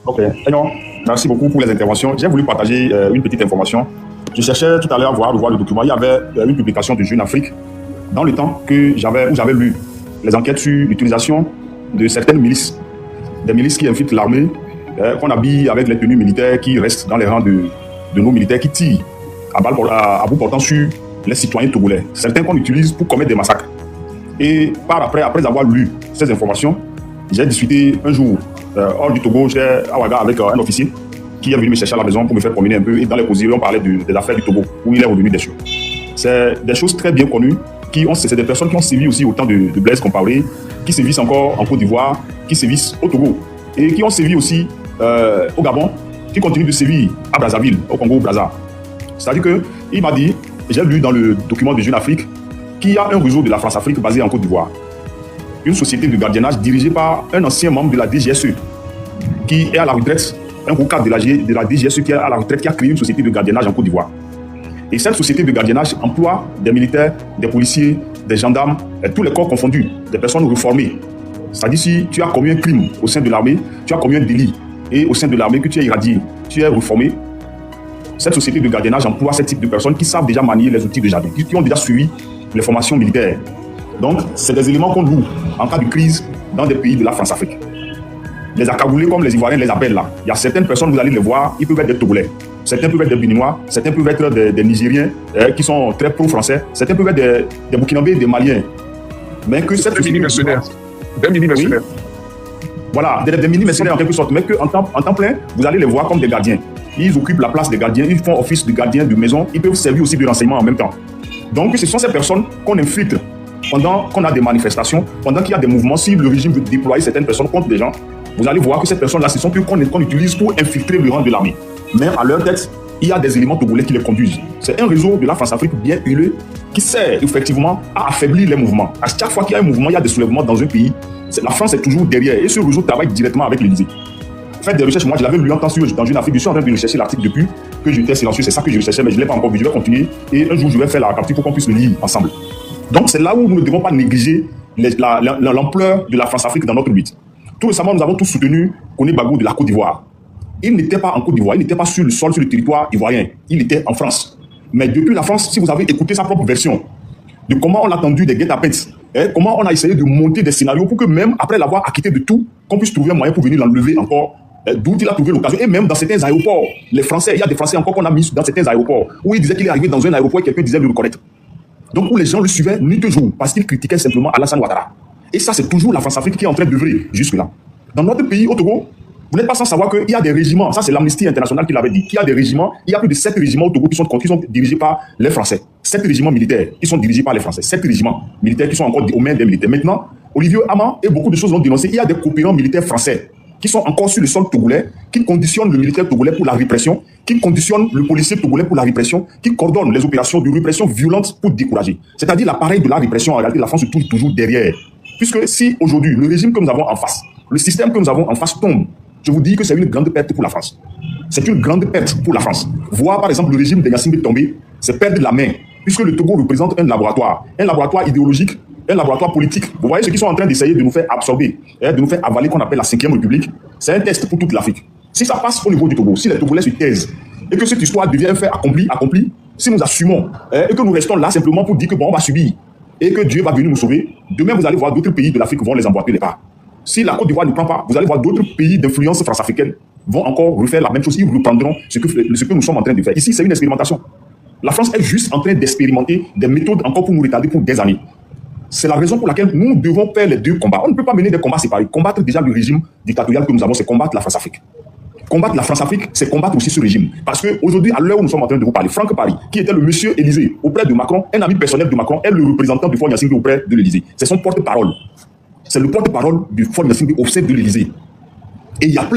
Ok. Non, merci beaucoup pour les interventions. J'ai voulu partager une petite information. Je cherchais tout à l'heure à voir le document. Il y avait une publication de Jeune Afrique dans le temps où j'avais lu les enquêtes sur l'utilisation de certaines milices, des milices qui infiltrent l'armée, qu'on habille avec les tenues militaires qui restent dans les rangs de nos militaires qui tirent à bout portant sur les citoyens togolais. Certains qu'on utilise pour commettre des massacres. Et après avoir lu ces informations, j'ai discuté un jour hors du Togo, j'étais à Ouaga avec un officier qui est venu me chercher à la maison pour me faire promener un peu. Et dans les causeries, on parlait des affaires du Togo, où il est revenu des cieux. C'est des choses très bien connues. C'est des personnes qui ont sévi aussi au temps de Blaise Compaoré, qui sévissent encore en Côte d'Ivoire, qui sévissent au Togo, et qui ont sévi aussi au Gabon, qui continuent de sévir à Brazzaville, au Congo-Brazza. C'est-à-dire qu'il m'a dit, j'ai lu dans le document de Jeune Afrique, qu'il y a un réseau de la France-Afrique basé en Côte d'Ivoire. Une société de gardiennage dirigée par un ancien membre de la DGSE, qui est à la retraite, un gros cadre de la DGSE qui est à la retraite, qui a créé une société de gardiennage en Côte d'Ivoire. Et cette société de gardiennage emploie des militaires, des policiers, des gendarmes, tous les corps confondus, des personnes reformées. C'est-à-dire si tu as commis un crime au sein de l'armée, tu as commis un délit, et au sein de l'armée que tu es irradié, tu es reformé, cette société de gardiennage emploie ce type de personnes qui savent déjà manier les outils de jardin, qui ont déjà suivi les formations militaires. Donc, c'est des éléments qu'on loue en cas de crise dans des pays de la France-Afrique. Les accaboulés, comme les Ivoiriens les appellent là, il y a certaines personnes, vous allez les voir, ils peuvent être des Togolais, certains peuvent être des Béninois, certains peuvent être des Nigériens qui sont très pro-français, certains peuvent être des Burkinabés, des Maliens. Mais que cette mini-mercenaires. Des mini-mercenaires. Oui. Voilà, des mini-mercenaires en quelque sorte, mais qu'en temps plein, vous allez les voir comme des gardiens. Ils occupent la place des gardiens, ils font office de gardiens de maison, ils peuvent servir aussi de renseignement en même temps. Donc, ce sont ces personnes qu'on infiltre pendant qu'on a des manifestations, pendant qu'il y a des mouvements. Si le régime veut déployer certaines personnes contre des gens, vous allez voir que ces personnes-là, ce sont plus qu'on utilise pour infiltrer le rang de l'armée. Mais à leur tête, il y a des éléments togolais qui les conduisent. C'est un réseau de la France-Afrique bien huilé qui sert effectivement à affaiblir les mouvements. À chaque fois qu'il y a un mouvement, il y a des soulèvements dans un pays, la France est toujours derrière et ce réseau travaille directement avec l'Élysée. Faites des recherches, moi je l'avais lu longtemps dans Jeune Afrique, je suis en train de rechercher l'article depuis que j'étais silencieux, c'est ça que je recherchais, mais je ne l'ai pas encore vu, je vais continuer et un jour je vais faire la capture pour qu'on puisse le lire ensemble. Donc c'est là où nous ne devons pas négliger l'ampleur de la France-Afrique dans notre lutte. Tout récemment, nous avons tous soutenu Koné Bagbo de la Côte d'Ivoire. Il n'était pas en Côte d'Ivoire, il n'était pas sur le sol, sur le territoire ivoirien, il était en France. Mais depuis la France, si vous avez écouté sa propre version de comment on a tendu des guet-apens, comment on a essayé de monter des scénarios pour que même après l'avoir acquitté de tout, qu'on puisse trouver un moyen pour venir l'enlever encore, d'où il a trouvé l'occasion. Et même dans certains aéroports, les Français, il y a des Français encore qu'on a mis dans certains aéroports, où il disait qu'il est arrivé dans un aéroport et quelqu'un disait de le reconnaître. Donc où les gens le suivaient nuit et jour, parce qu'ils critiquaient simplement Alassane Ouattara. Et ça, c'est toujours la France-Afrique qui est en train d'œuvrer jusque-là. Dans notre pays, au Togo, vous n'êtes pas sans savoir qu'il y a des régiments, ça c'est l'Amnesty International qui l'avait dit, qu'il y a des régiments, il y a plus de 7 régiments au Togo qui sont dirigés par les Français. 7 régiments militaires qui sont dirigés par les Français. 7 régiments militaires qui sont encore aux mains des militaires. Maintenant, Olivier Haman et beaucoup de choses ont dénoncé, il y a des coopérants militaires français qui sont encore sur le sol togolais, qui conditionnent le militaire togolais pour la répression, qui conditionnent le policier togolais pour la répression, qui coordonnent les opérations de répression violente pour décourager. C'est-à-dire l'appareil de la répression, en réalité, la France se trouve toujours derrière. Puisque si aujourd'hui, le régime que nous avons en face, le système que nous avons en face tombe, je vous dis que c'est une grande perte pour la France. C'est une grande perte pour la France. Voir par exemple le régime de Gnassingbé tomber, c'est perdre la main, puisque le Togo représente un laboratoire idéologique, un laboratoire politique. Vous voyez ceux qui sont en train d'essayer de nous faire absorber, de nous faire avaler qu'on appelle la 5e République, c'est un test pour toute l'Afrique. Si ça passe au niveau du Togo, si les Togolais se taisent, et que cette histoire devient un fait accompli, si nous assumons, et que nous restons là simplement pour dire que bon, on va subir, et que Dieu va venir nous sauver, demain vous allez voir d'autres pays de l'Afrique vont les emboîter les pas. Si la Côte d'Ivoire ne prend pas, vous allez voir d'autres pays d'influence france-africaine vont encore refaire la même chose. Ils reprendront ce que nous sommes en train de faire. Ici, c'est une expérimentation. La France est juste en train d'expérimenter des méthodes encore pour nous retarder pour des années. C'est la raison pour laquelle nous devons faire les deux combats. On ne peut pas mener des combats séparés. Combattre déjà le régime dictatorial que nous avons, c'est combattre la France-Afrique. Combattre la France-Afrique, c'est combattre aussi ce régime. Parce qu'aujourd'hui, à l'heure où nous sommes en train de vous parler, Franck Paris, qui était le monsieur Élysée auprès de Macron, un ami personnel de Macron, est le représentant du Faure Gnassingbé auprès de l'Élysée. C'est son porte-parole. C'est le porte-parole du Faure Gnassingbé au sein de l'Élysée. Et il y a plein